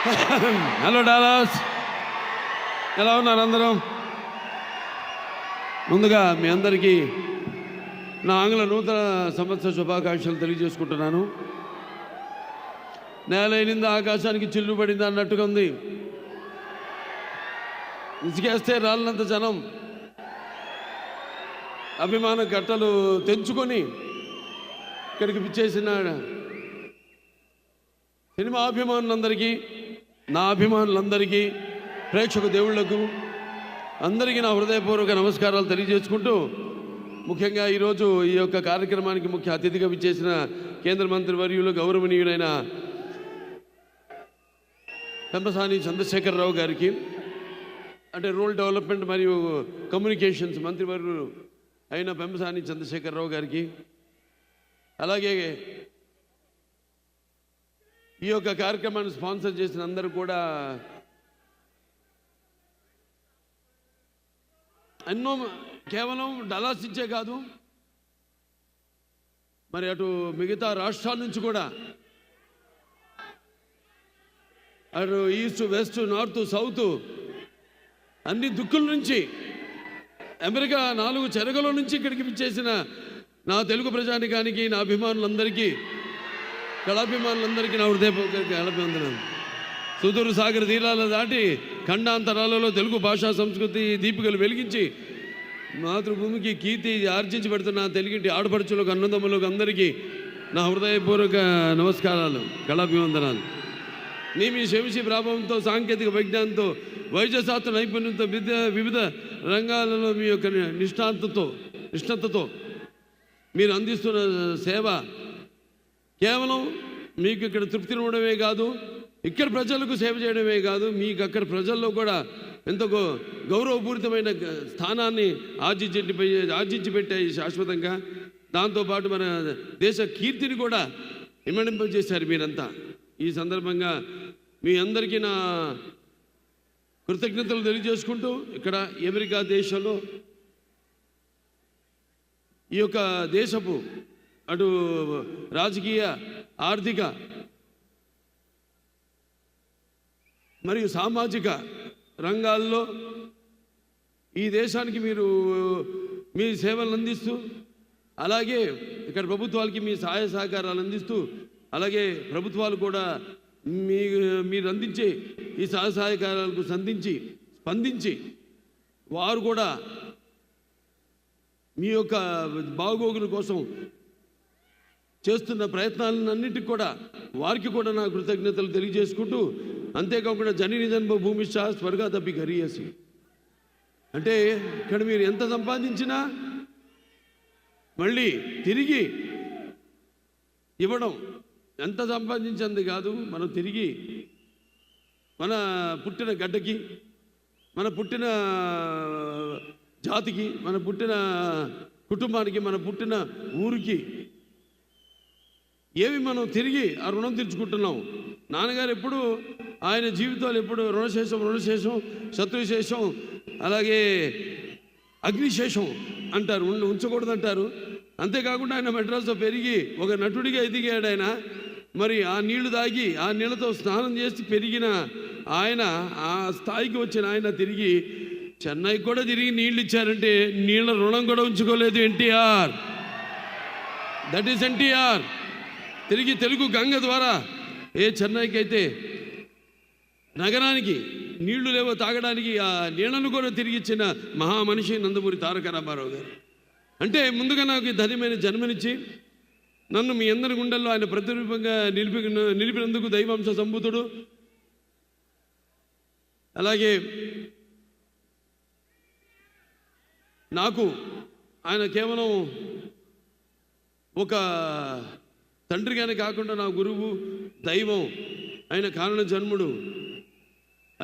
Hello Dallas, ఎలా ఉన్నారు అందరూ? ముందుగా మీ అందరికీ నా ఆంగ్ల నూతన సంవత్సర శుభాకాంక్షలు తెలియజేసుకుంటున్నాను. నేలైనింది ఆకాశానికి చిల్లు పడింది అన్నట్టుగా ఉంది. ఇసుకేస్తే రాలినంత జనం అభిమాన గట్టలు తెంచుకొని ఇక్కడికి పిచ్చేసిన సినిమా అభిమానులందరికీ, నా అభిమానులందరికీ, ప్రేక్షక దేవుళ్లకు అందరికీ నా హృదయపూర్వక నమస్కారాలు తెలియజేసుకుంటూ, ముఖ్యంగా ఈరోజు ఈ యొక్క కార్యక్రమానికి ముఖ్య అతిథిగా విచ్చేసిన కేంద్ర మంత్రి వర్యులు గౌరవనీయులైన పెంపసాని చంద్రశేఖరరావు గారికి, అంటే రూరల్ డెవలప్మెంట్ మరియు కమ్యూనికేషన్స్ మంత్రివర్యులు అయిన పెంపసాని చంద్రశేఖరరావు గారికి, అలాగే ఈ యొక్క కార్యక్రమాన్ని స్పాన్సర్ చేసిన అందరూ కూడా ఎన్నో కేవలం డలాస్ ఇచ్చే కాదు, మరి అటు మిగతా రాష్ట్రాల నుంచి కూడా, అటు ఈస్ట్ వెస్ట్ నార్త్ సౌత్ అన్ని దిక్కుల నుంచి, అమెరికా 4 చెరగల నుంచి ఇక్కడికి విచ్చేసిన నా తెలుగు ప్రజానికానికి, నా అభిమానులందరికీ, కళాభిమానులందరికీ నా హృదయపూర్వక కళాభివందనాలు. సుదూర సాగర తీరాల దాటి ఖండాంతరాలలో తెలుగు భాషా సంస్కృతి దీపికలు వెలిగించి మాతృభూమికి కీర్తి ఆర్జించి పెడుతున్న తెలుగింటి ఆడపడుచులకు, అన్నదమ్ములకు అందరికీ నా హృదయపూర్వక నమస్కారాలు, కళాభివందనాలు. మీ శంసి ప్రభావంతో, సాంకేతిక విజ్ఞానంతో, వైద్యశాస్త్ర నైపుణ్యంతో, వివిధ రంగాలలో మీ యొక్క నిష్ణాతతో మీరు అందిస్తున్న సేవ కేవలం మీకు ఇక్కడ తృప్తిని ఇవ్వడమే కాదు, ఇక్కడ ప్రజలకు సేవ చేయడమే కాదు, మీకు అక్కడ ప్రజల్లో కూడా ఎంతో గౌరవపూరితమైన స్థానాన్ని ఆర్జించి పెట్టాయి శాశ్వతంగా. దాంతోపాటు మన దేశ కీర్తిని కూడా ఇమ్మడింపజేశారు మీరంతా. ఈ సందర్భంగా మీ అందరికీ నా కృతజ్ఞతలు తెలియజేసుకుంటూ, ఇక్కడ అమెరికా దేశంలో ఈ యొక్క దేశపు అటు రాజకీయ, ఆర్థిక మరియు సామాజిక రంగాల్లో ఈ దేశానికి మీరు మీ సేవలను అందిస్తూ, అలాగే ఇక్కడ ప్రభుత్వాలకి మీ సహాయ సహకారాలు అందిస్తూ, అలాగే ప్రభుత్వాలు కూడా మీరు అందించే ఈ సహాయ సహకారాలకు స్పందించి వారు కూడా మీ యొక్క బాగోగుల కోసం చేస్తున్న ప్రయత్నాలన్నిటికీ కూడా వారికి కూడా నా కృతజ్ఞతలు తెలియజేసుకుంటూ, అంతేకాకుండా జనని జన్మ భూమిష్ట స్వర్గాదపి గరీయసి, అంటే ఇక్కడ మీరు ఎంత సంపాదించినా మళ్ళీ తిరిగి ఇవ్వడం, ఎంత సంపాదించింది కాదు, మనం తిరిగి మన పుట్టిన గడ్డకి, మన పుట్టిన జాతికి, మన పుట్టిన కుటుంబానికి, మన పుట్టిన ఊరికి ఏవి మనం తిరిగి ఆ రుణం తీర్చుకుంటున్నాం. నాన్నగారు ఎప్పుడు ఆయన జీవితాలు ఎప్పుడు రుణశేషం శత్రుశేషం అలాగే అగ్నిశేషం అంటారు, ఉంచకూడదంటారు. అంతేకాకుండా ఆయన మెడ్రాస్లో పెరిగి ఒక నటుడిగా ఎదిగాడు ఆయన. మరి ఆ నీళ్లు తాగి ఆ నీళ్ళతో స్నానం చేసి పెరిగిన ఆయన, ఆ స్థాయికి వచ్చిన ఆయన తిరిగి చెన్నైకి కూడా తిరిగి నీళ్ళు ఇచ్చారంటే నీళ్ళ రుణం కూడా ఉంచుకోలేదు ఎన్టీఆర్. That is NTR. తిరిగి తెలుగు గంగ ద్వారా చెన్నైకి అయితే నగరానికి నీళ్లు లేవో తాగడానికి ఆ నీళ్లను కూడా తిరిగి ఇచ్చిన మహామనిషి నందమూరి తారక రామారావు గారు. అంటే ముందుగా నాకు ధన్యమైన జన్మనిచ్చి నన్ను మీ అందరి గుండెల్లో ఆయన ప్రతిరూపంగా నిలిపినందుకు దైవాంశ సంభూతుడు. అలాగే నాకు ఆయన కేవలం ఒక తండ్రిగానే కాకుండా నా గురువు, దైవం, ఆయన కారణ జన్ముడు,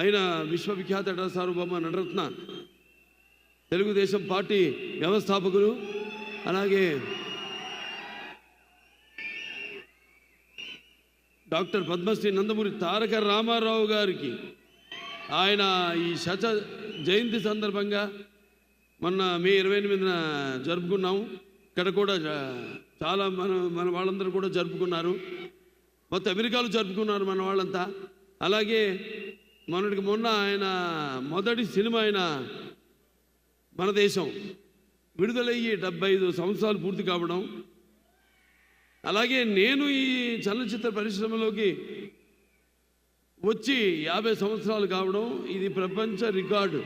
ఆయన విశ్వవిఖ్యాత నట సార్వభౌమ నటరత్న, తెలుగుదేశం పార్టీ వ్యవస్థాపకులు, అలాగే డాక్టర్ పద్మశ్రీ నందమూరి తారక రామారావు గారికి ఆయన ఈ శత జయంతి సందర్భంగా మొన్న మే 28న జరుపుకున్నాము. ఇక్కడ కూడా చాలా మన వాళ్ళందరూ కూడా జరుపుకున్నారు. మొత్తం అమెరికాలో జరుపుకున్నారు మన వాళ్ళంతా. అలాగే మొన్న ఆయన మొదటి సినిమా అయిన మన దేశం విడుదలయ్యి 75 సంవత్సరాలు పూర్తి కావడం, అలాగే నేను ఈ చలనచిత్ర పరిశ్రమలోకి వచ్చి 50 సంవత్సరాలు కావడం, ఇది ప్రపంచ రికార్డు.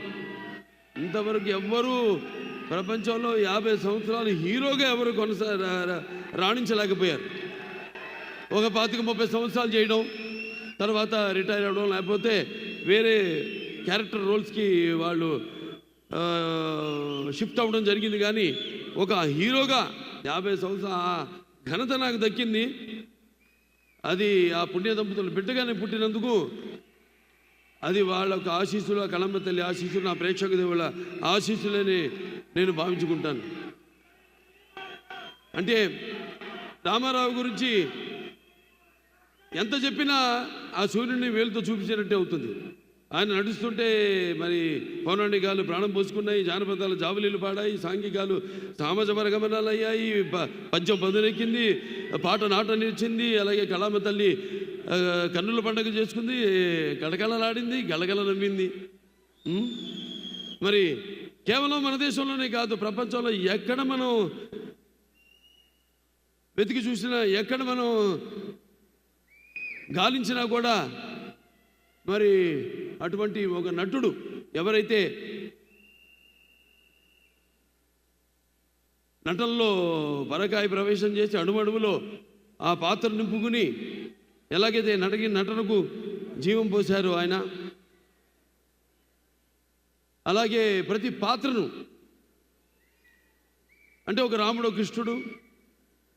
ఇంతవరకు ఎవ్వరూ ప్రపంచంలో 50 సంవత్సరాలు హీరోగా ఎవరు రాణించలేకపోయారు. ఒక 25-30 సంవత్సరాలు చేయడం, తర్వాత రిటైర్ అవ్వడం, లేకపోతే వేరే క్యారెక్టర్ రోల్స్కి వాళ్ళు షిఫ్ట్ అవ్వడం జరిగింది. కానీ ఒక హీరోగా 50 సంవత్సరాల ఘనత నాకు దక్కింది. అది ఆ పుణ్య దంపతులు బిడ్డగానే పుట్టినందుకు అది వాళ్ళ ఒక ఆశీస్సులు, ఆ కళమ్మ తల్లి ఆశీస్సులు, నా ప్రేక్షక దేవుళ్ళ ఆశీస్సులని నేను భావించుకుంటాను. అంటే రామారావు గురించి ఎంత చెప్పినా ఆ సూర్యుడిని వేలుతో చూపించినట్టే అవుతుంది. ఆయన నడుస్తుంటే మరి పౌరాణికాలు ప్రాణం పోసుకున్నాయి, జానపదాలు జాబులీలు పాడాయి, సాంఘికాలు సామాజ గమనాలు అయ్యాయి, పద్యం పదునెక్కింది, పాట నాట నిలిచింది. అలాగే కళామ తల్లి కన్నుల పండుగ చేసుకుంది, కళకళలాడింది, గలగల నవ్వింది. మరి కేవలం మన దేశంలోనే కాదు, ప్రపంచంలో ఎక్కడ మనం వెతికి చూసినా, ఎక్కడ మనం గాలించినా కూడా మరి అటువంటి ఒక నటుడు ఎవరైతే నటనలో పరకాయ ప్రవేశం చేసి అడుమడుగులో ఆ పాత్ర నింపుకుని ఎలాగైతే నటనకు జీవం పోశారు ఆయన, అలాగే ప్రతి పాత్రను, అంటే ఒక రాముడు, కృష్ణుడు,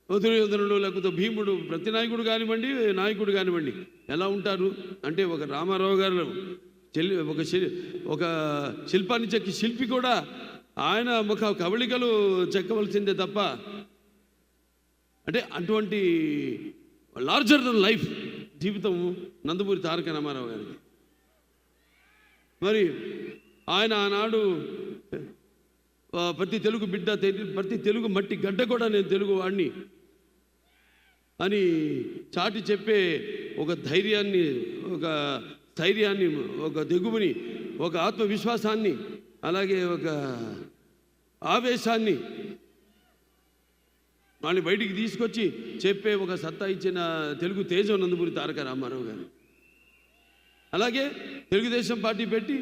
దుర్యోధనుడు, లేకపోతే భీముడు, ప్రతి నాయకుడు కానివ్వండి, నాయకుడు కానివ్వండి ఎలా ఉంటారు అంటే, ఒక రామారావు గారు ఒక శిల్పాన్ని చెక్కి శిల్పి కూడా ఆయన ముఖ కవళికలు చెక్కవలసిందే తప్ప, అంటే అటువంటి లార్జర్ దన్ లైఫ్ జీవితం నందమూరి తారక రామారావు గారికి. మరి ఆయన ఆనాడు ప్రతి తెలుగు బిడ్డ, ప్రతి తెలుగు మట్టి గడ్డ కూడా నేను తెలుగు వాడిని అని చాటి చెప్పే ఒక ధైర్యాన్ని, ఒక స్థైర్యాన్ని, ఒక దిగువని, ఒక ఆత్మవిశ్వాసాన్ని, అలాగే ఒక ఆవేశాన్ని వాళ్ళని బయటికి తీసుకొచ్చి చెప్పే ఒక సత్తా ఇచ్చిన తెలుగు తేజం నందమూరి తారక రామారావు గారు. అలాగే తెలుగుదేశం పార్టీ పెట్టి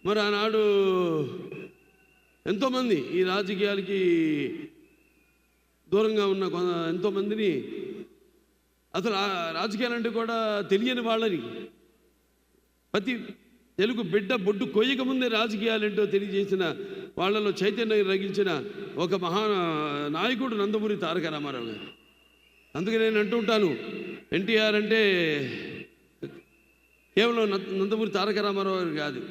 మరి ఆనాడు ఎంతోమంది ఈ రాజకీయాలకి దూరంగా ఉన్న ఎంతోమందిని, అసలు రాజకీయాలంటే కూడా తెలియని వాళ్ళని, ప్రతి తెలుగు బిడ్డ బొడ్డు కొయ్యక ముందే రాజకీయాలేంటో తెలియజేసిన వాళ్ళలో చైతన్యం రగిల్చిన ఒక నాయకుడు నందమూరి తారక రామారావు గారు. అందుకే నేను అంటుంటాను, ఎన్టీఆర్ అంటే కేవలం నందమూరి తారక రామారావు గారు కాదు,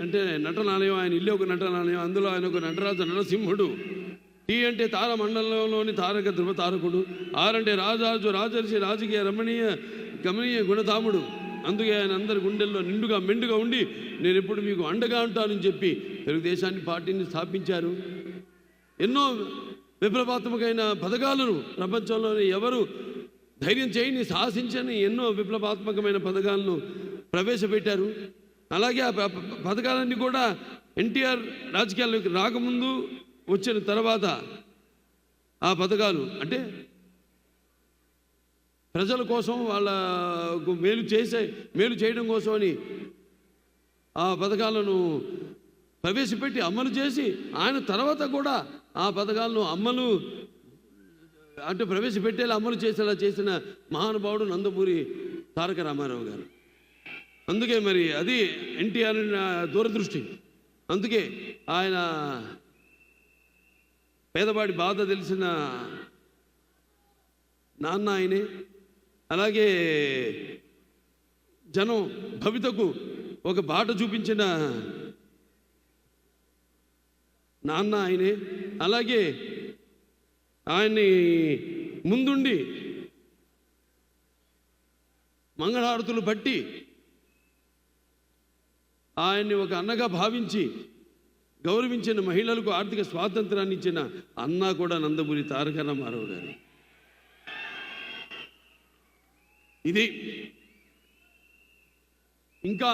అంటే నటనాలయం, ఆయన ఇల్లు ఒక నటనాలయం, అందులో ఆయన ఒక నటరాజు నరసింహుడు. టీ అంటే తార మండలంలోని తారక ధ్రువ తారకుడు. ఆరంటే రాజాజు రాజర్షి రాజకీయ రమణీయ గమనీయ గుణధాముడు. అందుకే ఆయన అందరి గుండెల్లో నిండుగా మెండుగా ఉండి నేను ఎప్పుడు మీకు అండగా ఉంటానని చెప్పి తెలుగుదేశాన్ని పార్టీని స్థాపించారు. ఎన్నో విప్లవాత్మకమైన పథకాలను ప్రపంచంలోని ఎవరు ధైర్యం చేయని, సాహసించని ఎన్నో విప్లవాత్మకమైన పథకాలను ప్రవేశపెట్టారు. అలాగే ఆ పథకాలన్నీ కూడా ఎన్టీఆర్ రాజకీయాల్లోకి రాకముందు, వచ్చిన తర్వాత ఆ పథకాలు అంటే ప్రజల కోసం, వాళ్ళకు మేలు చేయడం కోసమని ఆ పథకాలను ప్రవేశపెట్టి అమలు చేసి, ఆయన తర్వాత కూడా ఆ పథకాలను అంటే ప్రవేశపెట్టేలా అమలు చేసేలా చేసిన మహానుభావుడు నందమూరి తారక రామారావు గారు. అందుకే మరి అది ఎన్టీఆర్ దూరదృష్టి. అందుకే ఆయన పేదవాడి బాధ తెలిసిన నాన్న ఆయనే. అలాగే జనం భవితకు ఒక బాట చూపించిన నాన్న ఆయనే. అలాగే ఆయన్ని ముందుండి మంగళహారతులు పట్టి ఆయన్ని ఒక అన్నగా భావించి గౌరవించిన, మహిళలకు ఆర్థిక స్వాతంత్రాన్ని ఇచ్చిన అన్న కూడా నందమూరి తారక రామారావు గారు. ఇది ఇంకా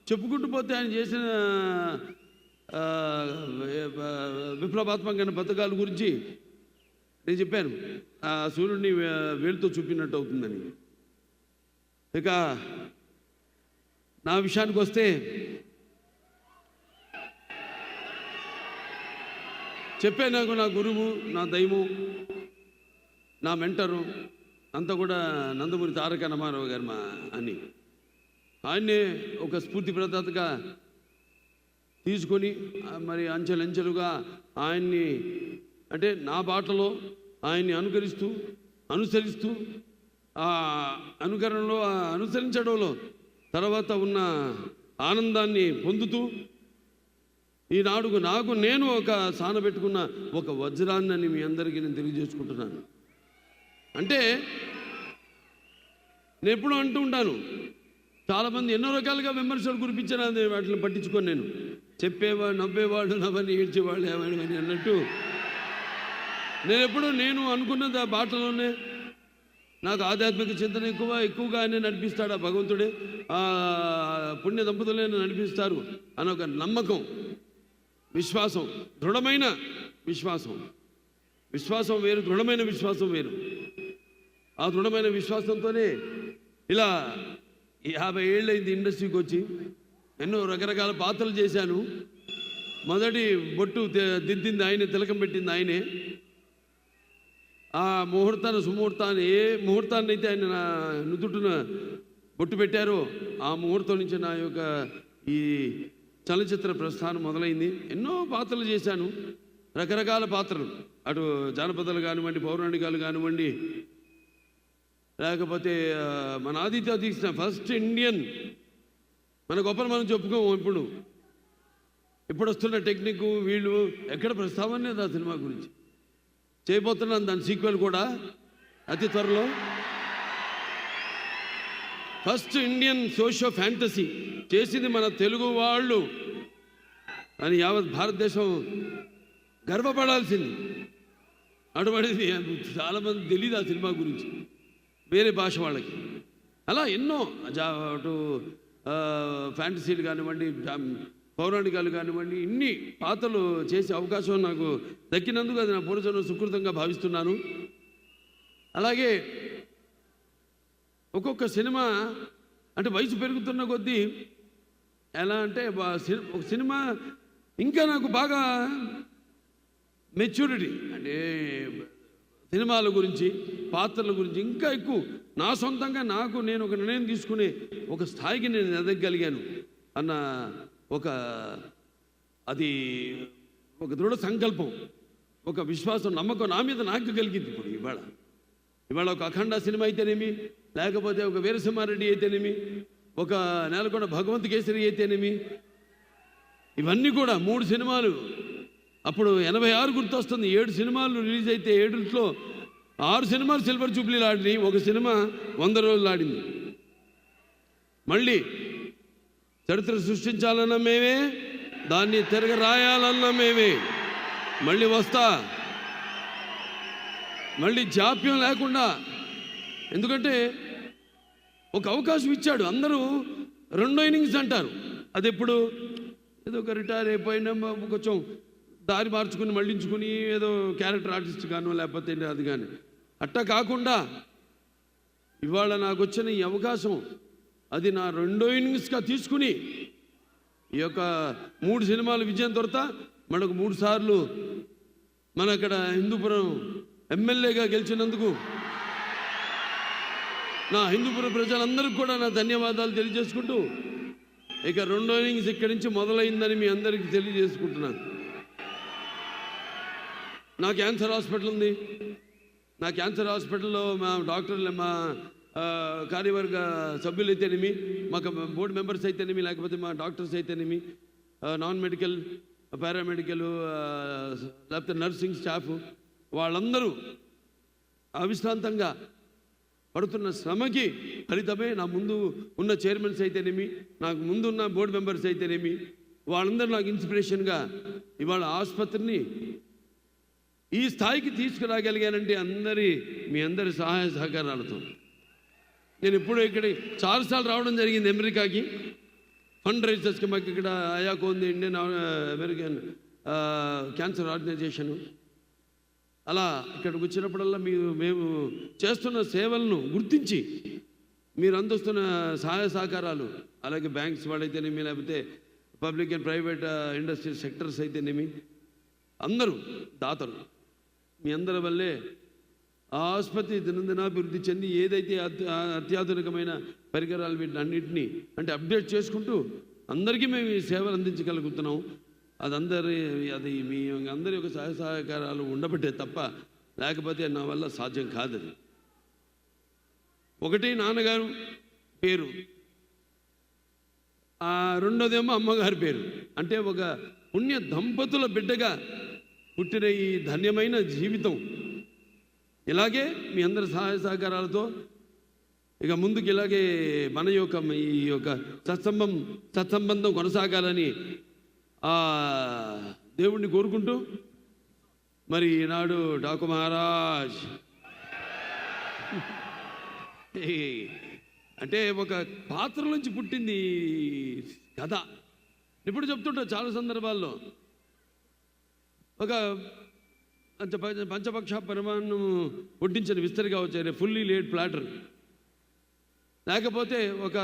చెప్పుకుంటూ పోతే ఆయన చేసిన విప్లవాత్మకమైన పథకాల గురించి నేను చెప్పాను. ఆ సూర్యుడిని వేలుతో చూపినట్టు అవుతుందని. ఇక నా విషయానికి వస్తే చెప్పే నాకు నా గురువు, నా దైవం, నా మెంటరు అంతా కూడా నందమూరి తారక రామారావు గారు అని ఆయన్నే ఒక స్ఫూర్తి ప్రదాతగా తీసుకొని మరి అంచెలంచెలుగా ఆయన్ని అంటే నా బాటలో ఆయన్ని అనుసరిస్తూ ఆ అనుకరణలో అనుసరించడంలో తర్వాత ఉన్న ఆనందాన్ని పొందుతూ ఈనాడు నేను ఒక సానబెట్టుకున్న ఒక వజ్రాన్ని మీ అందరికీ నేను తెలియజేసుకుంటున్నాను. అంటే నేను ఎప్పుడూ అంటూ ఉంటాను, చాలామంది ఎన్నో రకాలుగా విమర్శలు కురిపించారు, వాటిని పట్టించుకొని నేను చెప్పేవాడు నవ్వేవాడు నవ్వని ఏడ్చేవాళ్ళు ఏమని అన్నట్టు నేను అనుకున్నది ఆ బాటలోనే. నాకు ఆధ్యాత్మిక చింతన ఎక్కువగా ఆయన నడిపిస్తాడు ఆ భగవంతుడే, ఆ పుణ్య దంపతులే నడిపిస్తారు అని ఒక నమ్మకం, విశ్వాసం, దృఢమైన విశ్వాసం వేరు, దృఢమైన విశ్వాసం వేరు. ఆ దృఢమైన విశ్వాసంతోనే ఇలా 50 ఏళ్ళైంది ఇండస్ట్రీకి వచ్చి ఎన్నో రకరకాల పాత్రలు చేశాను. మొదటి బొట్టు దిద్దింది ఆయనే, తిలకం పెట్టింది ఆయనే. ఆ సుముహూర్తాన్ని ఏ ముహూర్తాన్ని అయితే ఆయన నా నుదుటిన బొట్టు పెట్టారో ఆ ముహూర్తం నుంచి నా యొక్క ఈ చలనచిత్ర ప్రస్థానం మొదలైంది. ఎన్నో పాత్రలు చేశాను, రకరకాల పాత్రలు, అటు జానపదాలు కానివ్వండి, పౌరాణికాలు కానివ్వండి, లేకపోతే మన ఆదిత్య తీసిన ఫస్ట్ ఇండియన్, మన గొప్పలు మనం చెప్పుకోము. ఇప్పుడు వస్తున్న టెక్నిక్ వీళ్ళు ఎక్కడ ప్రస్తావన లేదు ఆ సినిమా గురించి. చేయబోతున్నాను దాని సీక్వెల్ కూడా అతి త్వరలో. ఫస్ట్ ఇండియన్ సోషియో ఫ్యాంటసీ చేసింది మన తెలుగు వాళ్ళు అని యావత్ భారతదేశం గర్వపడాల్సింది. అటువంటిది చాలామంది తెలియదు ఆ సినిమా గురించి, వేరే భాష వాళ్ళకి. అలా ఎన్నో అటు ఫ్యాంటసీలు కానివ్వండి, పౌరాణికాలు కానివ్వండి, ఇన్ని పాత్రలు చేసే అవకాశం నాకు దక్కినందుకు అది నా పూర్వజన్మ సుకృతంగా భావిస్తున్నాను. అలాగే ఒక్కొక్క సినిమా అంటే వయసు పెరుగుతున్న కొద్దీ ఎలా అంటే ఒక సినిమా ఇంకా నాకు బాగా మెచ్యూరిటీ అంటే సినిమాల గురించి, పాత్రల గురించి ఇంకా ఎక్కువ నా సొంతంగా నేను ఒక నిర్ణయం తీసుకునే ఒక స్థాయికి నేను ఎదగగలిగాను అన్న అది ఒక దృఢ సంకల్పం, ఒక విశ్వాసం, నమ్మకం నా మీద నాకు కలిగింది. ఇప్పుడు ఇవాళ ఒక అఖండ సినిమా అయితేనేమి, లేకపోతే ఒక వీరసింహారెడ్డి అయితేనేమి, ఒక నేలకొండ భగవంత్ కేసరి అయితేనేమి, ఇవన్నీ కూడా 3 సినిమాలు. అప్పుడు 86 గుర్తొస్తుంది. 7 సినిమాలు రిలీజ్ అయితే 7లో 6 సినిమాలు సిల్వర్ జూబ్లీలు ఆడినాయి, ఒక సినిమా 100 రోజులు ఆడింది. మళ్ళీ చరిత్ర సృష్టించాలన్న మేమే, దాన్ని తిరగ రాయాలన్న మేమే. మళ్ళీ వస్తా, మళ్ళీ జాప్యం లేకుండా. ఎందుకంటే ఒక అవకాశం ఇచ్చాడు. అందరూ 2వ ఇన్నింగ్స్ అంటారు, అది ఎప్పుడు ఏదో ఒక రిటైర్ అయిపోయినా కొంచెం దారి మార్చుకుని మళ్ళించుకుని ఏదో క్యారెక్టర్ ఆర్టిస్ట్ గానో లేకపోతే అది కానీ అట్టా కాకుండా ఇవాళ నాకు వచ్చిన ఈ అవకాశం అది నా 2వ ఇన్నింగ్స్గా తీసుకుని ఈ యొక్క 3 సినిమాలు విజయం దొరత మనకు 3 సార్లు మన అక్కడ హిందూపురం ఎమ్మెల్యేగా గెలిచినందుకు నా హిందూపురం ప్రజలందరికీ కూడా నా ధన్యవాదాలు తెలియజేసుకుంటూ ఇక 2వ ఇన్నింగ్స్ ఇక్కడి నుంచి మొదలైందని మీ అందరికీ తెలియజేసుకుంటున్నాను. నా క్యాన్సర్ హాస్పిటల్ ఉంది. నా క్యాన్సర్ హాస్పిటల్లో మా డాక్టర్లు, మా కార్యవర్గ సభ్యులు అయితేనేమి, మాకు బోర్డు మెంబర్స్ అయితేనేమి, లేకపోతే మా డాక్టర్స్ అయితేనేమి, నాన్ మెడికల్, పారామెడికల్, లేకపోతే నర్సింగ్ స్టాఫ్, వాళ్ళందరూ అవిశ్రాంతంగా పడుతున్న శ్రమకి ఫలితమే నా ముందు ఉన్న చైర్మన్స్ అయితేనేమి, నాకు ముందు ఉన్న బోర్డు మెంబర్స్ అయితేనేమి, వాళ్ళందరూ నాకు ఇన్స్పిరేషన్గా ఇవాళ ఆసుపత్రిని ఈ స్థాయికి తీసుకురాగలిగానంటే మీ అందరి సహాయ సహకారాలతో. నేను ఇప్పుడు ఇక్కడ చాలాసార్లు రావడం జరిగింది అమెరికాకి. ఫండ్ రైజర్స్కి మాకు ఇక్కడ అయాకో ఉంది, ఇండియన్ అమెరికన్ క్యాన్సర్ ఆర్గనైజేషను. అలా ఇక్కడికి వచ్చినప్పుడల్లా మేము చేస్తున్న సేవలను గుర్తించి మీరు అందిస్తున్న సహాయ సహకారాలు, అలాగే బ్యాంక్స్ వాళ్ళైతేనేమి, లేకపోతే public and private industrial sectors అయితేనేమి, అందరూ దాతలు, మీ అందరి వల్లే ఆ ఆసుపత్రి దినదినాభివృద్ధి చెంది ఏదైతే అత్యాధునికమైన పరికరాలు వీటిని అన్నింటినీ అంటే అప్డేట్ చేసుకుంటూ అందరికీ మేము ఈ సేవలు అందించగలుగుతున్నాం. అది మీ అందరి యొక్క సహాయ సహకారాలు ఉండబట్టే తప్ప లేకపోతే నా వల్ల సాధ్యం కాదది. ఒకటి నాన్నగారు పేరు, రెండోదేమో అమ్మగారి పేరు. అంటే ఒక పుణ్య దంపతుల బిడ్డగా పుట్టిన ఈ ధన్యమైన జీవితం ఇలాగే మీ అందరి సహాయ సహకారాలతో ఇక ముందుకు ఇలాగే మన యొక్క ఈ యొక్క సత్సంబంధం కొనసాగాలని దేవుణ్ణి కోరుకుంటూ మరి ఈనాడు డాకు మహారాజ్ అంటే ఒక పాత్ర నుంచి పుట్టింది కథ. ఇప్పుడు చెప్తుంటా చాలా సందర్భాల్లో ఒక పంచపక్ష పరిమాణం వడ్డించిన విస్తరిగా వచ్చారు, ఫుల్లీ లేడ్ ప్లాటర్, లేకపోతే ఒక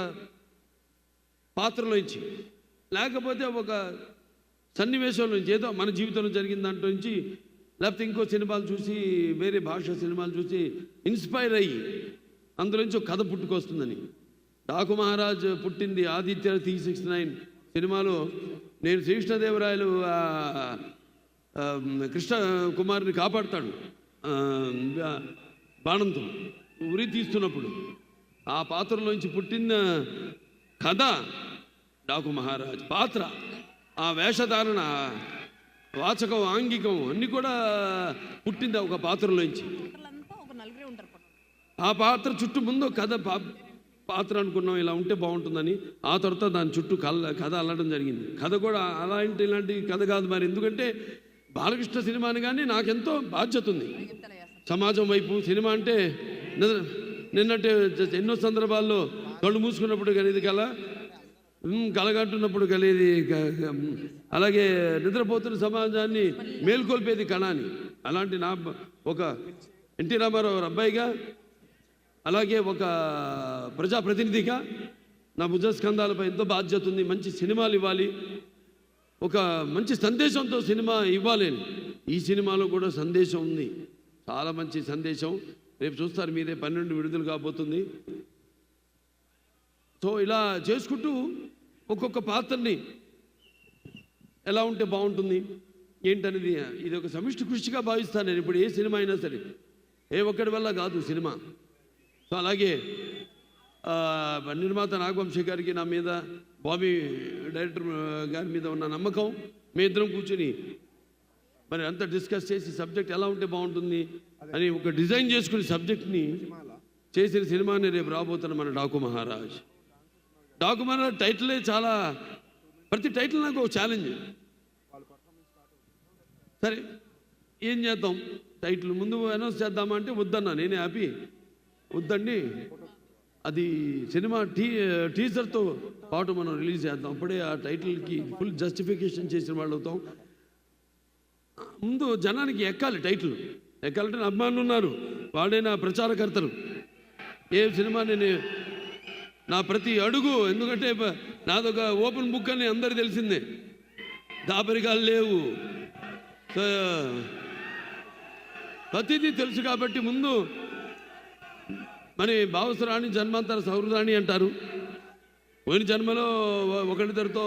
పాత్రలోంచి, లేకపోతే ఒక సన్నివేశం నుంచి, ఏదో మన జీవితంలో జరిగిన దాంట్లో నుంచి, లేకపోతే ఇంకో సినిమాలు చూసి, వేరే భాష సినిమాలు చూసి ఇన్స్పైర్ అయ్యి అందులోంచి ఒక కథ పుట్టుకొస్తుందని. డాకు మహారాజ్ పుట్టింది ఆదిత్య 369 సినిమాలో. నేను శ్రీకృష్ణదేవరాయలు కృష్ణ కుమారుని కాపాడుతాడు బాణంతో ఉరి తీస్తున్నప్పుడు, ఆ పాత్రలోంచి పుట్టిన కథ డాకు మహారాజ్ పాత్ర. ఆ వేషధారణ, వాచకం, ఆంగికం అన్నీ కూడా పుట్టింది ఒక పాత్రలోంచి. ఆ పాత్ర చుట్టూ ముందు కథ పాత్ర అనుకున్నాం ఇలా ఉంటే బాగుంటుందని, ఆ తర్వాత దాని చుట్టూ కథ అల్లడం జరిగింది. కథ కూడా ఇలాంటి కథ కాదు మరి, ఎందుకంటే బాలకృష్ణ సినిమాని కానీ నాకెంతో బాధ్యత ఉంది సమాజం వైపు. సినిమా అంటే నిన్నట్టే ఎన్నో సందర్భాల్లో కళ్ళు మూసుకున్నప్పుడు కలిగేది కళ, కలగంటున్నప్పుడు కలిగేది, అలాగే నిద్రపోతున్న సమాజాన్ని మేల్కొల్పేది కళ అని. అలాంటి నా ఒక ఎన్టీ రామారావు అబ్బాయిగా, అలాగే ఒక ప్రజాప్రతినిధిగా నా భుజస్కంధాలపై ఎంతో బాధ్యత ఉంది. మంచి సినిమాలు ఇవ్వాలి, ఒక మంచి సందేశంతో సినిమా ఇవ్వాలి. ఈ సినిమాలో కూడా సందేశం ఉంది, చాలా మంచి సందేశం. రేపు చూస్తారు మీరే, 12 విడుదల కాబోతుంది. సో ఇలా చేసుకుంటూ ఒక్కొక్క పాత్రని ఎలా ఉంటే బాగుంటుంది ఏంటనేది ఇది ఒక సమిష్టి కృషిగా భావిస్తాను నేను. ఇప్పుడు ఏ సినిమా అయినా సరే ఏ ఒక్కడి వల్ల కాదు సినిమా. సో అలాగే నిర్మాత నాగవంశీ గారికి నా మీద, బాబీ డైరెక్టర్ గారి మీద ఉన్న నమ్మకం, మీ ఇద్దరం కూర్చుని మరి అంతా డిస్కస్ చేసి సబ్జెక్ట్ ఎలా ఉంటే బాగుంటుంది అని ఒక డిజైన్ చేసుకుని సబ్జెక్ట్ని చేసిన సినిమాని రేపు రాబోతున్న మన డాకు మహారాజ్. డాకు మహారాజ్ టైటిలే చాలా, ప్రతి టైటిల్ నాకు ఒక ఛాలెంజ్. సరే ఏం చేద్దాం, టైటిల్ ముందు అనౌన్స్ చేద్దామంటే వద్దన్నా, నేనే హ్యాపీ వద్దండి, అది సినిమా టీజర్తో పాటు మనం రిలీజ్ చేద్దాం, అప్పుడే ఆ టైటిల్కి ఫుల్ జస్టిఫికేషన్ చేసిన వాళ్ళు అవుతాం. ముందు జనానికి ఎక్కాలి, టైటిల్ ఎక్కాలంటే అభిమానులు ఉన్నారు, వాడే నా ప్రచారకర్తలు. ఏ సినిమా నేను నా ప్రతి అడుగు, ఎందుకంటే నాదొక ఓపెన్ బుక్ అని అందరికీ తెలిసిందే, దాపరికాలు లేవు, ప్రతిదీ తెలుసు. కాబట్టి ముందు మరి భావసురాణి జన్మాంతర సౌహృదాన్ని అంటారు. పోయిన జన్మలో ఒకరిద్దరితో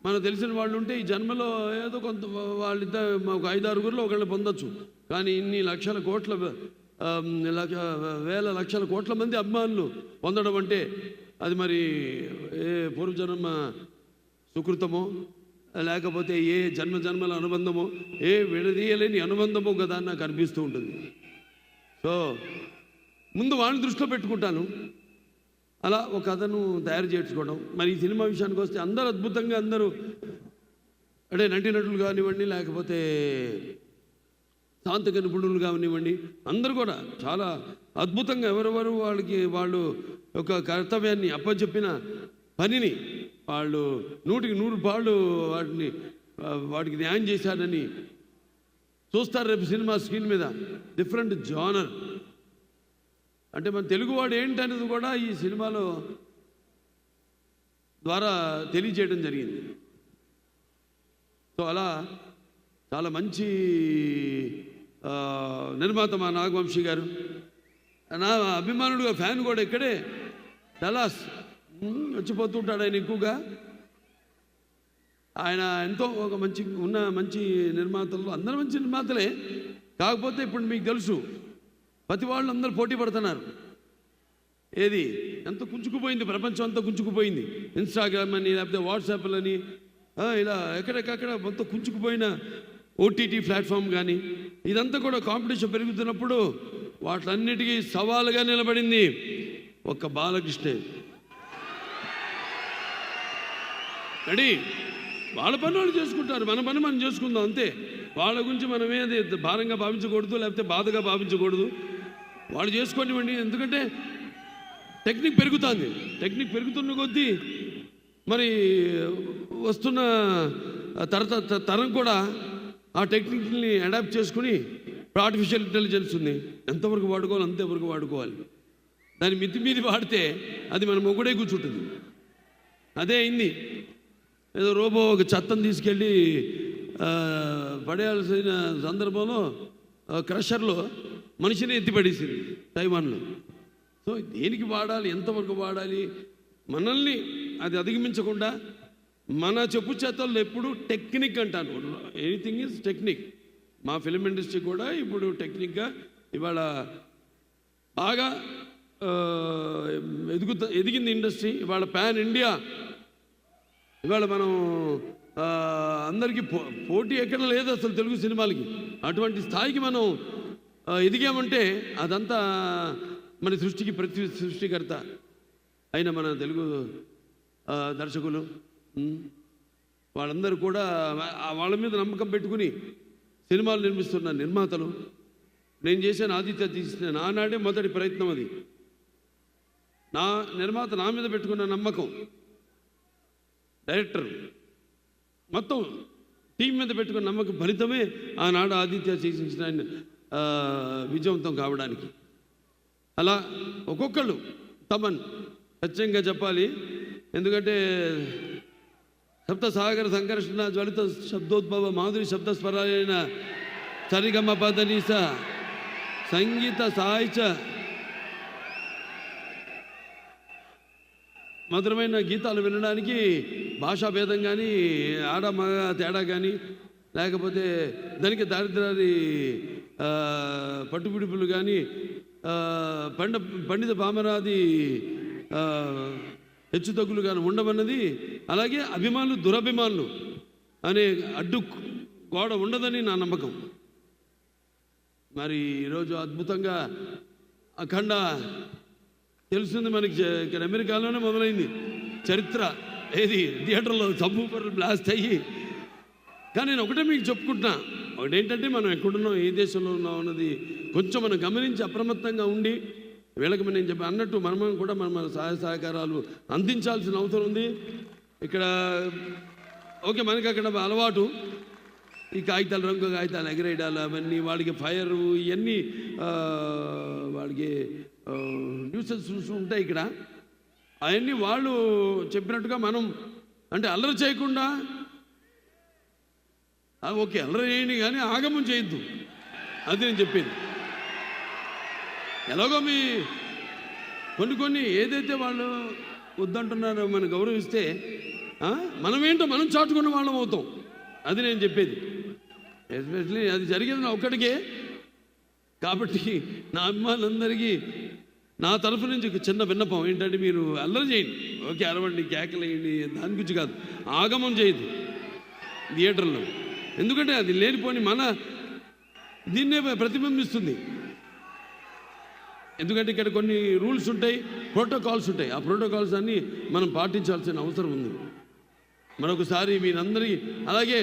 మనకు తెలిసిన వాళ్ళు ఉంటే ఈ జన్మలో ఏదో కొంత వాళ్ళిద్దరు ఒక 5-6 ఒకళ్ళు పొందొచ్చు. కానీ ఇన్ని లక్షల కోట్ల వేల లక్షల కోట్ల మంది అభిమానులు పొందడం అంటే అది మరి ఏ పూర్వజన్మ సుకృతమో, లేకపోతే ఏ జన్మల అనుబంధమో, ఏ విడదీయలేని అనుబంధమో కదా అని నాకు అనిపిస్తూ ఉంటుంది. సో ముందు వాడిని దృష్టిలో పెట్టుకుంటాను, అలా ఒక కథను తయారు చేసుకోవడం. మరి ఈ సినిమా విషయానికి వస్తే అందరూ అద్భుతంగా, అందరూ అంటే నటీనటులు కానివ్వండి, లేకపోతే తాంత్రిక నిపుణులు కానివ్వండి, అందరూ కూడా చాలా అద్భుతంగా ఎవరెవరు వాళ్ళు ఒక కర్తవ్యాన్ని అప్పచెప్పిన పనిని వాళ్ళు 100% పాళ్ళు వాటికి న్యాయం చేశారని చూస్తారు రేపు సినిమా స్క్రీన్ మీద. డిఫరెంట్ జానర్ అంటే మన తెలుగువాడు ఏంటనేది కూడా ఈ సినిమాలో ద్వారా తెలియజేయడం జరిగింది. సో అలా చాలా మంచి నిర్మాత మా నాగవంశీ గారు. నా అభిమానుడుగా ఫ్యాన్ కూడా ఇక్కడే డలాస్ వచ్చిపోతుంటాడు ఆయన ఎక్కువగా. ఆయన ఎంతో ఒక మంచి నిర్మాతలు, అందరూ మంచి నిర్మాతలే. కాకపోతే ఇప్పుడు మీకు తెలుసు ప్రతి వాళ్ళు అందరూ పోటీ పడుతున్నారు. ఏది ఎంత కుంచుకుపోయింది, ప్రపంచం అంతా కుంచుకుపోయింది. ఇన్స్టాగ్రామ్ అని లేకపోతే వాట్సాప్లని ఇలా ఎక్కడెక్కడ మొత్తం కుంచుకుపోయిన ఓటీటీ ప్లాట్ఫామ్ కానీ ఇదంతా కూడా కాంపిటీషన్ పెరుగుతున్నప్పుడు వాటిలన్నిటికీ సవాలుగా నిలబడింది ఒక్క బాలకృష్ణే. రెడీ, వాళ్ళ పని వాళ్ళు చేసుకుంటారు, మన పని మనం చేసుకుందాం అంతే. వాళ్ళ గురించి మనం ఏది భారంగా భావించకూడదు, లేకపోతే బాధగా భావించకూడదు. వాళ్ళు చేసుకోనివ్వండి. ఎందుకంటే టెక్నిక్ పెరుగుతుంది. టెక్నిక్ పెరుగుతున్న కొద్దీ మరి వస్తున్న తరం కూడా ఆ టెక్నిక్ని అడాప్ట్ చేసుకుని, ఇప్పుడు ఆర్టిఫిషియల్ ఇంటెలిజెన్స్ ఉంది, ఎంతవరకు వాడుకోవాలి అంతవరకు వాడుకోవాలి. దాన్ని మితిమీరి వాడితే అది మన మొగుడే కూర్చుంటుంది. అదే అయింది. ఏదో రోబో ఒక చెత్తను తీసుకెళ్ళి పడేయాల్సిన సందర్భంలో క్రషర్లో మనిషిని ఎత్తిపడేసింది తైవాన్లో. సో దేనికి వాడాలి, ఎంతవరకు వాడాలి, మనల్ని అది అధిగమించకుండా మన చెప్పు చేతల్లో ఎప్పుడు టెక్నిక్ అంటాను. Anything is technique. మా ఫిలిం ఇండస్ట్రీ కూడా ఇప్పుడు టెక్నిక్గా ఇవాళ బాగా ఎదిగింది ఇండస్ట్రీ. ఇవాళ పాన్ ఇండియా. ఇవాళ మనం అందరికీ పోటీ ఎక్కడ లేదు అసలు తెలుగు సినిమాలకి. అటువంటి స్థాయికి మనం ఎదిగామంటే అదంతా మన సృష్టికి సృష్టికర్త అయిన మన తెలుగు దర్శకులు వాళ్ళందరూ కూడా వాళ్ళ మీద నమ్మకం పెట్టుకుని సినిమాలు నిర్మిస్తున్న నిర్మాతలు. నేను చేశాను ఆదిత్య తీసిన నానాడే మొదటి ప్రయత్నం అది. నా నిర్మాత నా మీద పెట్టుకున్న నమ్మకం, డైరెక్టర్ మొత్తం టీం మీద పెట్టుకున్న నమ్మకం ఫలితమే ఆనాడు ఆదిత్య చేసిన విజయవంతం కావడానికి. అలా ఒక్కొక్కళ్ళు తమన్ ఖచ్చితంగా చెప్పాలి. ఎందుకంటే సప్త సాగర సంకర్షణ జ్వలిత శబ్దోద్భవ మాధురి శబ్దస్వరాలైన సరిగమ పదనీస సంగీత సాహిత్య మధురమైన గీతాలు వినడానికి భాషా భేదం కానీ, ఆడ మగ తేడా కానీ, లేకపోతే దానికి దారిద్రాది పట్టుపిడుపులు కానీ, పండిత పామరాది హెచ్చుతగ్గులు కానీ ఉండమన్నది. అలాగే అభిమానులు దురభిమానులు అనే అడ్డు గోడ ఉండదని నా నమ్మకం. మరి ఈరోజు అద్భుతంగా అఖండ తెలుస్తుంది మనకి. ఇక్కడ అమెరికాలోనే మొదలైంది చరిత్ర. ఏది థియేటర్లో సబ్బూపర్లు బ్లాస్ట్ అయ్యి. కానీ నేను ఒకటే మీకు చెప్పుకుంటున్నా, ఒకటేంటంటే మనం ఎక్కడున్నాం, ఏ దేశంలో ఉన్నాం అన్నది కొంచెం మనం గమనించి అప్రమత్తంగా ఉండి వీళ్ళకి నేను చెప్పి అన్నట్టు మనం కూడా మన సహాయ సహకారాలు అందించాల్సిన అవసరం ఉంది. ఇక్కడ ఓకే మనకి అక్కడ అలవాటు ఈ కాగితాలు, రంగు కాగితాలు ఎగరేయడాలు, అవన్నీ వాళ్ళకి ఫైరు, ఇవన్నీ వాళ్ళకి న్యూసెన్స్ ఉంటాయి ఇక్కడ. అవన్నీ వాళ్ళు చెప్పినట్టుగా మనం అంటే అల్లరి చేయకుండా ఓకే అల్లరి చేయండి కానీ ఆగమం చేయొద్దు. అది నేను చెప్పేది. ఎలాగో మీ కొన్ని ఏదైతే వాళ్ళు వద్దంటున్నారో మనం గౌరవిస్తే మనమేంటో మనం చాటుకున్న వాళ్ళం అవుతాం. అది నేను చెప్పేది. ఎస్పెషలీ అది జరిగేది నా ఒక్కడికే. కాబట్టి నా అభిమానులందరికీ నా తరఫు నుంచి ఒక చిన్న విన్నపం ఏంటంటే, మీరు అల్లరి చేయండి, ఓకే అరవండి, కేకలేయండి, దాని గురించి కాదు, ఆగమం చేయదు థియేటర్లో. ఎందుకంటే అది లేనిపోని మన దీన్నే ప్రతిబింబిస్తుంది. ఎందుకంటే ఇక్కడ కొన్ని రూల్స్ ఉంటాయి, ప్రోటోకాల్స్ ఉంటాయి. ఆ ప్రోటోకాల్స్ అన్నీ మనం పాటించాల్సిన అవసరం ఉంది. మరొకసారి మీరందరికీ, అలాగే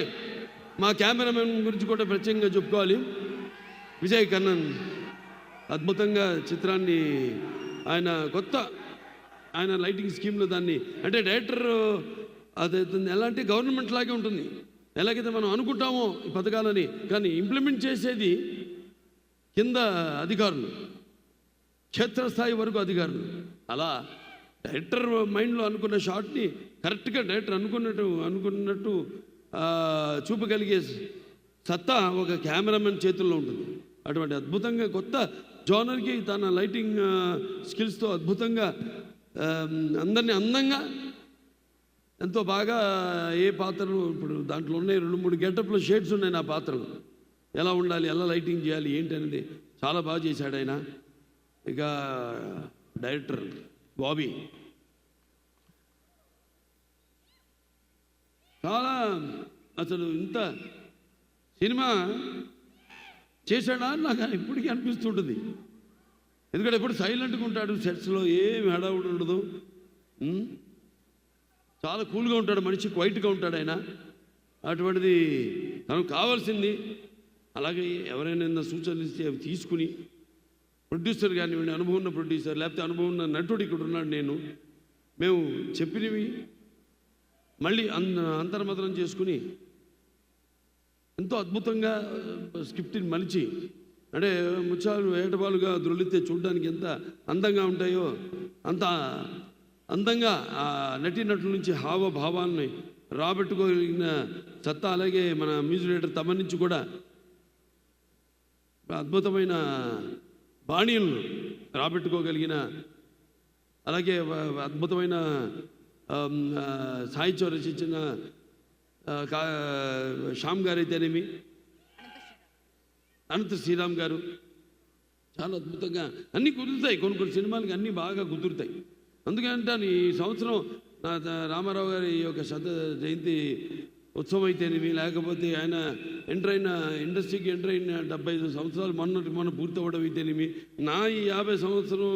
మా కెమెరామెన్ గురించి కూడా ప్రత్యేకంగా చెప్పుకోవాలి. విజయ్ కన్నన్ అద్భుతంగా చిత్రాన్ని ఆయన లైటింగ్ స్కీమ్లో దాన్ని అంటే డైరెక్టర్ అది ఎలా అంటే గవర్నమెంట్ లాగే ఉంటుంది. ఎలాగైతే మనం అనుకుంటామో ఈ పథకాలని, కానీ ఇంప్లిమెంట్ చేసేది కింద అధికారులు, క్షేత్రస్థాయి వరకు అధికారులు. అలా డైరెక్టర్ మైండ్లో అనుకున్న షాట్ని కరెక్ట్గా డైరెక్టర్ అనుకున్నట్టు చూపగలిగే సత్తా ఒక కెమెరామెన్ చేతుల్లో ఉంటుంది. అటువంటి అద్భుతంగా కొత్త జోనర్కి తన లైటింగ్ స్కిల్స్తో అద్భుతంగా అందరినీ అందంగా ఎంతో బాగా ఏ పాత్రలు ఇప్పుడు దాంట్లో ఉన్నాయి 2-3 గెటప్లో షేడ్స్ ఉన్నాయి నా పాత్రలు. ఎలా ఉండాలి, ఎలా లైటింగ్ చేయాలి ఏంటి అనేది చాలా బాగా చేశాడు ఆయన. ఇక డైరెక్టర్ బాబీ చాలా అసలు ఇంత సినిమా చేశాడా నాకు ఇప్పటికీ అనిపిస్తుంటుంది. ఎందుకంటే ఎప్పుడు సైలెంట్గా ఉంటాడు, సెట్స్లో ఏమి హడావుడి ఉండదు, చాలా కూల్గా ఉంటాడు మనిషి, క్వైట్గా ఉంటాడు ఆయన. అటువంటిది తనకు కావాల్సింది. అలాగే ఎవరైనా సూచనలు ఇస్తే అవి తీసుకుని ప్రొడ్యూసర్ కానివ్వండి, అనుభవం ఉన్న ప్రొడ్యూసర్ లేకపోతే అనుభవం ఉన్న నటుడు ఇక్కడ ఉన్నాడు, మేము చెప్పినవి మళ్ళీ అంతర్మతనం చేసుకుని ఎంతో అద్భుతంగా స్క్రిప్ట్ని మలిచి, అంటే ముత్యాలు ఏటపాలుగా దొరికితే చూడడానికి ఎంత అందంగా ఉంటాయో అంత అందంగా ఆ నటీనటుల నుంచి హావభావాలని రాబెట్టుకోగలిగిన సత్తా. అలాగే మన మ్యూజిక్ డైరెక్టర్ తమ నుంచి కూడా అద్భుతమైన బాణీలను రాబెట్టుకోగలిగిన, అలాగే అద్భుతమైన సాహిత్యం రచించిన శ్యామ్ గారు అయితేనేమి, అనంత శ్రీరామ్ గారు చాలా అద్భుతంగా అన్నీ కుదురుతాయి. కొన్ని సినిమాలకి అన్నీ బాగా కుదురుతాయి. అందుకంటే ఈ సంవత్సరం రామారావు గారి యొక్క జయంతి ఉత్సవం అయితేనేమి, లేకపోతే ఆయన ఇండస్ట్రీకి ఎంటర్ అయిన 75 సంవత్సరాలు మొన్న పూర్తి అవ్వడం అయితేనేమి, నా ఈ 50 సంవత్సరం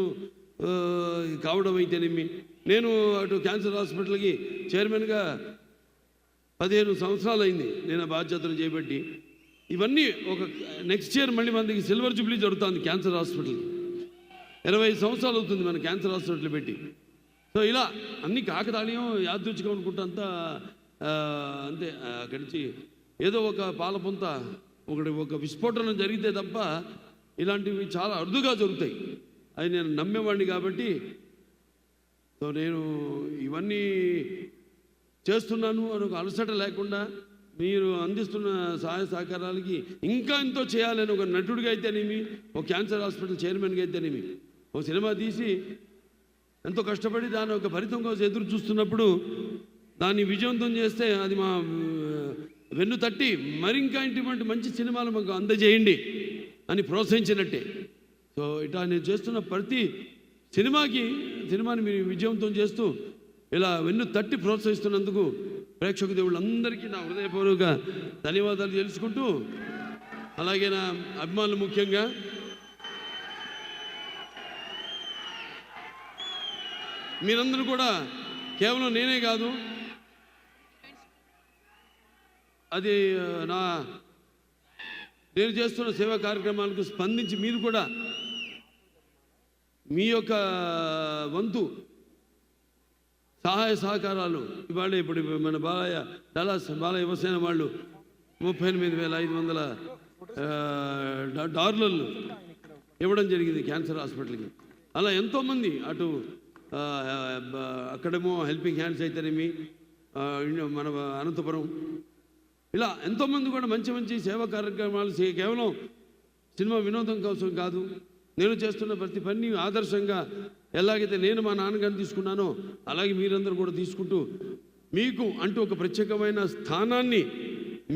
కావడం అయితేనేమి, నేను అటు క్యాన్సర్ హాస్పిటల్కి చైర్మన్గా 15 సంవత్సరాలు అయింది నేను బాధ్యతలు చేపట్టి. ఇవన్నీ ఒక నెక్స్ట్ ఇయర్ మళ్ళీ మనకి సిల్వర్ జూబ్లీ జరుగుతుంది క్యాన్సర్ హాస్పిటల్కి. 25 సంవత్సరాలు అవుతుంది మన క్యాన్సర్ హాస్పిటల్ పెట్టి. సో ఇలా అన్ని కాకతాళీయం యాదృచ్ఛికం అనుకుంటా అంతా అంతే. అక్కడి నుంచి ఏదో ఒక పాలపొంత ఒక విస్ఫోటనం జరిగితే తప్ప ఇలాంటివి చాలా అరుదుగా జరుగుతాయి. అది నేను నమ్మేవాడిని కాబట్టి సో నేను ఇవన్నీ చేస్తున్నాను అని ఒక అలసట లేకుండా మీరు అందిస్తున్న సహాయ సహకారాలకి ఇంకా ఎంతో చేయాలని ఒక నటుడిగా అయితేనేమి, ఒక క్యాన్సర్ హాస్పిటల్ చైర్మన్గా అయితేనేమి, ఒక సినిమా తీసి ఎంతో కష్టపడి దాని ఒక ఫలితం కోసం ఎదురు చూస్తున్నప్పుడు దాన్ని విజయవంతం చేస్తే అది మా వెన్ను తట్టి మరింకా ఇటువంటి మంచి సినిమాలు మాకు అందజేయండి అని ప్రోత్సహించినట్టే. సో ఇట్లా నేను చేస్తున్న ప్రతి సినిమాని మీరు విజయవంతం చేస్తూ ఇలా వెన్ను తట్టి ప్రోత్సహిస్తున్నందుకు ప్రేక్షక దేవుళ్ళందరికీ నా హృదయపూర్వక ధన్యవాదాలు తెలుసుకుంటూ, అలాగే నా అభిమానులు ముఖ్యంగా మీరందరూ కూడా కేవలం నేనే కాదు, అది నేను చేస్తున్న సేవా కార్యక్రమాలకు స్పందించి మీరు కూడా మీ యొక్క వంతు సహాయ సహకారాలు ఇవాళ ఇప్పుడు మన బాల యువసేన వాళ్ళు $38,500 ఇవ్వడం జరిగింది క్యాన్సర్ హాస్పిటల్కి. అలా ఎంతోమంది అటు అక్కడేమో హెల్పింగ్ హ్యాండ్స్ అయితేనేమి, మన అనంతపురం, ఇలా ఎంతోమంది కూడా మంచి మంచి సేవా కార్యక్రమాలు కేవలం సినిమా వినోదం కోసం కాదు, నేను చేస్తున్న ప్రతి పని ఆదర్శంగా ఎలాగైతే నేను మా నాన్నగారిని తీసుకున్నానో అలాగే మీరందరూ కూడా తీసుకుంటూ మీకు అంటూ ఒక ప్రత్యేకమైన స్థానాన్ని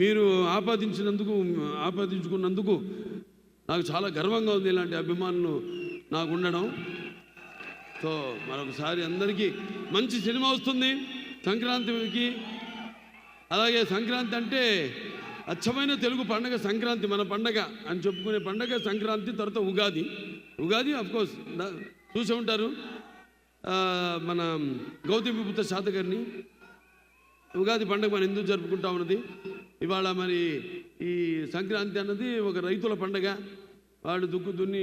మీరు ఆపాదించుకున్నందుకు నాకు చాలా గర్వంగా ఉంది. ఇలాంటి అభిమానులు నాకు ఉండడం. సో మరొకసారి అందరికీ మంచి సినిమా వస్తుంది సంక్రాంతికి. అలాగే సంక్రాంతి అంటే అచ్చమైన తెలుగు పండగ సంక్రాంతి, మన పండగ అని చెప్పుకునే పండగ సంక్రాంతి. తర్వాత ఉగాది అఫ్కోర్స్ చూసే ఉంటారు, మన గౌతమిపుత్ర శాతకర్ణి ఉగాది పండుగ మనం ఎందుకు జరుపుకుంటా ఉన్నది. ఇవాళ మరి ఈ సంక్రాంతి అన్నది ఒక రైతుల పండగ. వాళ్ళు దుక్కు దున్ని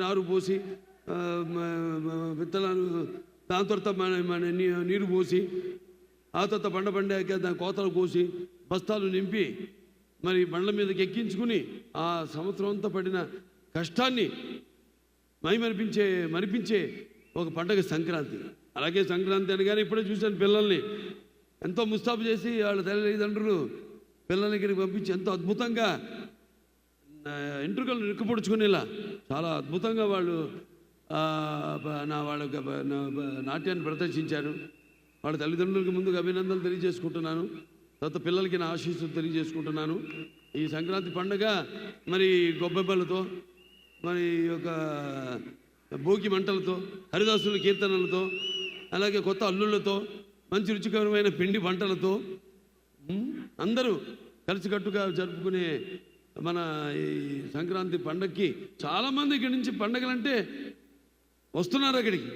నారు పోసి విత్తనాలు దాని తర్వాత మన నీరు పోసి, ఆ తర్వాత పండాక దాని కోతలు కోసి బస్తాలు నింపి మరి బండ్ల మీదకి ఎక్కించుకుని ఆ సంవత్సరం అంతా పడిన కష్టాన్ని మరిపించే ఒక పండగ సంక్రాంతి. అలాగే సంక్రాంతి అనగానే ఇప్పుడే చూశాను పిల్లల్ని ఎంతో ముస్తాబు చేసి వాళ్ళ తల్లిదండ్రులు పిల్లల్ని ఇక్కడికి పంపించి ఎంతో అద్భుతంగా ఎంట్రుకలు నిక్కుపొడుచుకునేలా చాలా అద్భుతంగా వాళ్ళు వాళ్ళ నాట్యాన్ని ప్రదర్శించారు. వాళ్ళ తల్లిదండ్రులకి ముందుగా అభినందనలు తెలియజేసుకుంటున్నాను. తర్వాత పిల్లలకి నా ఆశీస్సులు తెలియజేసుకుంటున్నాను. ఈ సంక్రాంతి పండుగ మరి గొబ్బెమ్మలతో, మరి ఒక భోగి మంటలతో, హరిదాసుల కీర్తనలతో, అలాగే కొత్త అల్లుళ్ళతో, మంచి రుచికరమైన పిండి వంటలతో అందరూ కలిసికట్టుగా జరుపుకునే మన ఈ సంక్రాంతి పండగకి చాలామంది ఇక్కడి నుంచి పండగలంటే వస్తున్నారు అక్కడికి.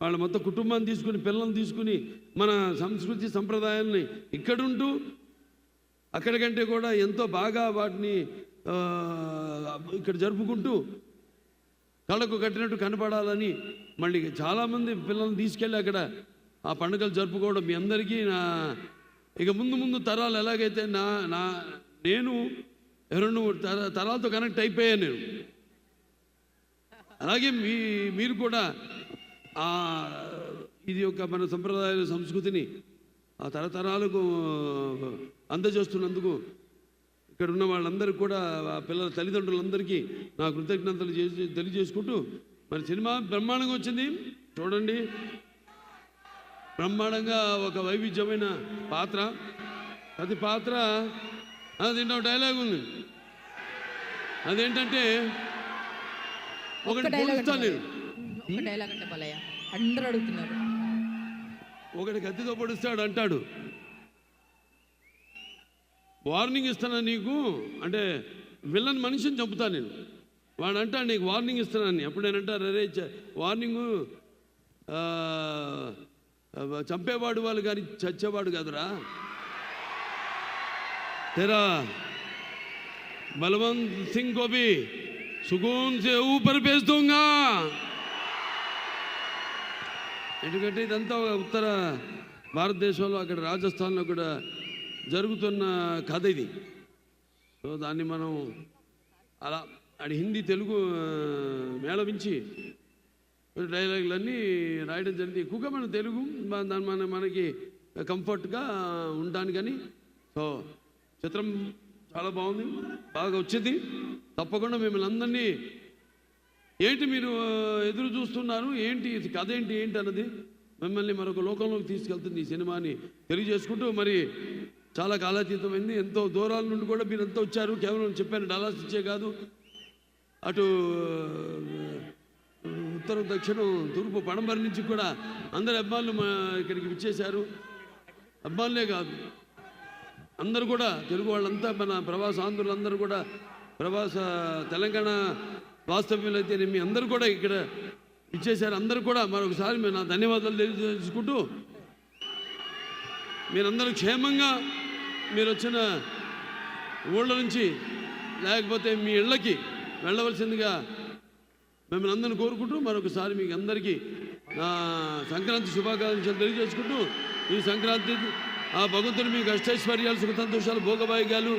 వాళ్ళ మొత్తం కుటుంబాన్ని తీసుకుని, పిల్లల్ని తీసుకుని మన సంస్కృతి సంప్రదాయాల్ని ఇక్కడుంటూ అక్కడికంటే కూడా ఎంతో బాగా వాటిని ఇక్కడ జరుపుకుంటూ కళ్ళకు కట్టినట్టు కనపడాలని మళ్ళీ చాలామంది పిల్లల్ని తీసుకెళ్ళి అక్కడ ఆ పండుగలు జరుపుకోవడం మీ అందరికీ ఇక ముందు తరాలు ఎలాగైతే నేను 2-3 తరాలతో కనెక్ట్ అయిపోయాను నేను. అలాగే మీరు కూడా ఇది ఒక మన సంప్రదాయాల సంస్కృతిని ఆ తరతరాలకు అందజేస్తున్నందుకు ఇక్కడ ఉన్న వాళ్ళందరికీ కూడా పిల్లల తల్లిదండ్రులందరికీ నా కృతజ్ఞతలు తెలియజేసుకుంటూ మరి సినిమా బ్రహ్మాండంగా వచ్చింది చూడండి. బ్రహ్మాండంగా ఒక వైవిధ్యమైన పాత్ర, ప్రతి పాత్ర దీంట్లో డైలాగ్ ఉంది. అదేంటంటే ఒకటి పొడుస్తాను నేను, అందరూ అడుగుతున్నారు. ఒకటి కత్తితో పొడుస్తాడు అంటాడు, వార్నింగ్ ఇస్తానా నీకు అంటే విలన్ మనిషిని చంపుతాను నేను. వాడు అంటాడు నీకు వార్నింగ్ ఇస్తున్నాను. అప్పుడు నేనంటారు అరే వార్నింగు చంపేవాడు వాళ్ళు కానీ చచ్చేవాడు కాదురా. तेरा बलवंत सिंह को भी सुकून से ऊपर भेज दूंगा. ఎందుకంటే ఇదంతా ఉత్తర భారతదేశంలో అక్కడ రాజస్థాన్లో కూడా జరుగుతున్న కథ ఇది. సో దాన్ని మనం అలా హిందీ తెలుగు మేళవించి డైలాగులన్నీ రాయడం జరిగింది. ఎక్కువగా మన తెలుగు మనకి కంఫర్ట్గా ఉండడానికని. సో చిత్రం చాలా బాగుంది, బాగా వచ్చింది. తప్పకుండా మిమ్మల్ని అందరినీ ఏంటి మీరు ఎదురు చూస్తున్నారు, ఏంటి కథ ఏంటి అన్నది మిమ్మల్ని మరొక లోకంలోకి తీసుకెళ్తుంది ఈ సినిమాని తెలియజేసుకుంటూ. మరి చాలా కాలాతీతమైంది, ఎంతో దూరాల నుండి కూడా మీరు అంతా వచ్చారు. కేవలం చెప్పాను డలాస్ ఇచ్చే కాదు, అటు ఉత్తరం దక్షిణం తూర్పు పడమర నుంచి కూడా అందరు అబ్బాయిలు ఇక్కడికి విచ్చేశారు. అబ్బాయిలే కాదు అందరూ కూడా తెలుగు వాళ్ళంతా మన ప్రవాస ఆంధ్రులందరూ కూడా ప్రవాస తెలంగాణ వాస్తవ్యులైతే మీ అందరూ కూడా ఇక్కడ ఇచ్చేశారు. అందరూ కూడా మరొకసారి నా ధన్యవాదాలు తెలియజేసుకుంటూ మీరందరూ క్షేమంగా మీరు వచ్చిన ఊళ్ళ నుంచి లేకపోతే మీ ఇళ్ళకి వెళ్ళవలసిందిగా మిమ్మల్ని అందరిని కోరుకుంటూ మరొకసారి మీకు అందరికీ నా సంక్రాంతి శుభాకాంక్షలు తెలియజేసుకుంటూ ఈ సంక్రాంతి ఆ భగవంతుడు మీకు అష్టైశ్వర్యాలు, సుఖ సంతోషాలు, భోగభాగ్యాలు,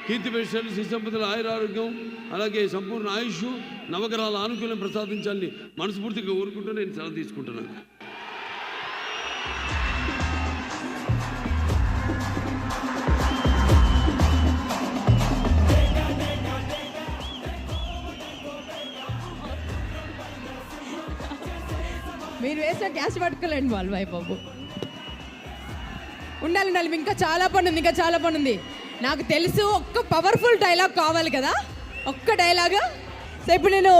కీర్తి ప్రతిష్టలు, శ్రీసంపదల ఆయురారోగ్యం, అలాగే సంపూర్ణ ఆయుష్, నవగ్రహాల ఆనుకూల్యం ప్రసాదించాలని మనస్ఫూర్తిగా కోరుకుంటూ నేను సెలవు తీసుకుంటున్నాను. మీరు వేసిన క్యాష్ పట్టుకోలేండి వాళ్ళు బాబు. ఉండాలి, ఇంకా చాలా పని ఉంది. నాకు తెలుసు ఒక్క పవర్ఫుల్ డైలాగ్ కావాలి కదా, ఒక్క డైలాగ్. సో ఇప్పుడు నేను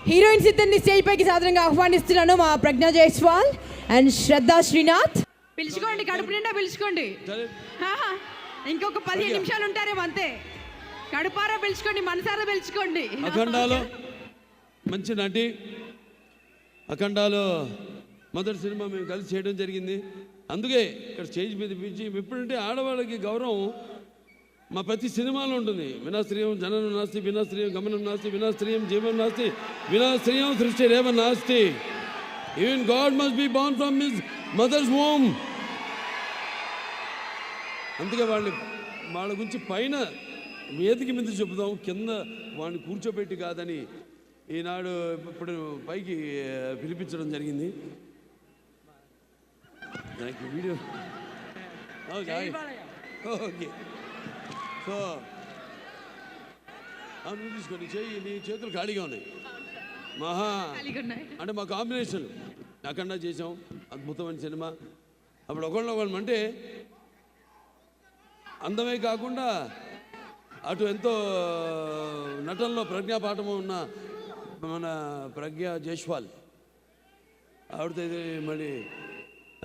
హీరోయిన్స్ ఇద్దరిని స్టేజ్ పైకి సాధారణంగా ఆహ్వానిస్తున్నాను. మా ప్రజ్ఞా జైస్వాల్ అండ్ శ్రద్ధా శ్రీనాథ్. పిలుచుకోండి, కడుపు నిండా పిలుచుకోండి. ఇంకొక 15 నిమిషాలు ఉంటారేమో అంతే. కడుపారా పిలుచుకోండి, మనసారా పిలుచుకోండి. అఖండాలో మంచి నటి, అఖండాలో మొదటి సినిమా మేము కలిసి చేయడం జరిగింది. అందుకే ఇక్కడ స్టేజ్ మీద పిలిచి ఎప్పుడంటే ఆడవాళ్ళకి గౌరవం మా ప్రతి సినిమాలో ఉంటుంది. వినాశ్రీయం జననం నాస్తి, వినాశ్రీయం గమనం నాస్తి, వినాశ్రీయం జీవం నాస్తి, వినాశ్రీయం సృష్టి రేవ నాస్తి. Even God must be born from his mothers home. అందుకే వాళ్ళ గురించి పైన వేదిక మీద చెబుదాం, కింద వాడిని కూర్చోబెట్టి కాదని ఈనాడు ఇప్పుడు పైకి పిలిపించడం జరిగింది. Thank you. Video okay. So నువ్వు తీసుకోండి, నీ చేతులు ఖాళీగా ఉన్నాయి. అంటే మా కాంబినేషన్ అఖండ చేసాం, అద్భుతమైన సినిమా. అప్పుడు ఒకళ్ళు అంటే అందమే కాకుండా అటు ఎంతో నటనలో ప్రజ్ఞాపాఠము ఉన్న మన ప్రజ్ఞా జైస్వాల్, ఆవిడతో ఇది మళ్ళీ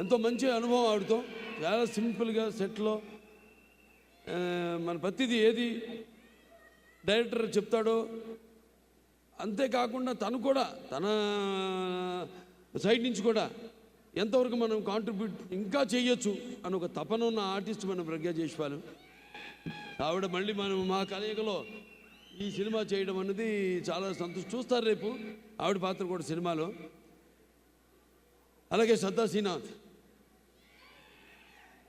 ఎంతో మంచి అనుభవం. ఆవిడతో చాలా సింపుల్గా సెట్లో మన ప్రతిదీ ఏది డైరెక్టర్ చెప్తాడో అంతేకాకుండా తను కూడా తన సైడ్ నుంచి కూడా ఎంతవరకు మనం కాంట్రిబ్యూట్ ఇంకా చేయొచ్చు అని ఒక తపన ఉన్న ఆర్టిస్ట్ మన ప్రజ్ఞా జైస్వాల్. ఆవిడ మళ్ళీ మనం మా కలయికలో ఈ సినిమా చేయడం అనేది చాలా సంతోషం. చూస్తారు రేపు ఆవిడ పాత్ర కూడా సినిమాలో. అలాగే Shraddha Srinath,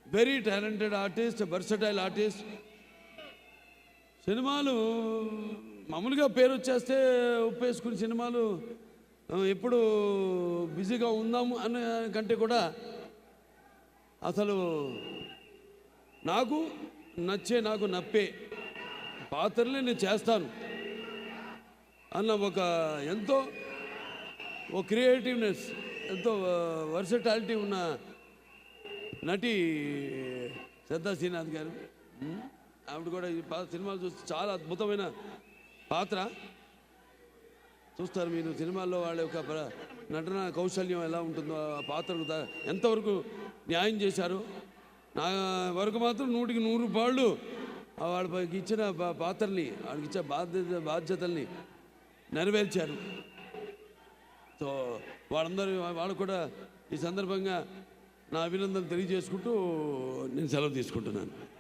very talented artist, versatile artist. సినిమాలు మామూలుగా పేరు వచ్చేస్తే ఒప్పేసుకుని సినిమాలు ఎప్పుడు బిజీగా ఉందాము అనే కంటే కూడా అసలు నాకు నచ్చే, నాకు నప్పే పాత్రలే నేను చేస్తాను అన్న ఒక ఎంతో ఓ క్రియేటివ్నెస్, ఎంతో వర్సటాలిటీ ఉన్న నటి శ్రద్ధా శ్రీనాథ్ గారు. ఆవిడ కూడా ఈ సినిమాలు చూస్తే చాలా అద్భుతమైన పాత్ర. చూస్తారు మీరు సినిమాల్లో వాళ్ళ యొక్క నటన కౌశల్యం ఎలా ఉంటుందో, ఆ పాత్రకు ఎంతవరకు న్యాయం చేశారు. నా వరకు మాత్రం 100కి 100 పాళ్ళు వాళ్ళకి ఇచ్చిన పాత్రని, వాళ్ళకి ఇచ్చే బాధ్యతల్ని నెరవేర్చారు. సో వాళ్ళు కూడా ఈ సందర్భంగా నా అభినందనలు తెలియజేసుకుంటూ నేను సెలవు తీసుకుంటున్నాను.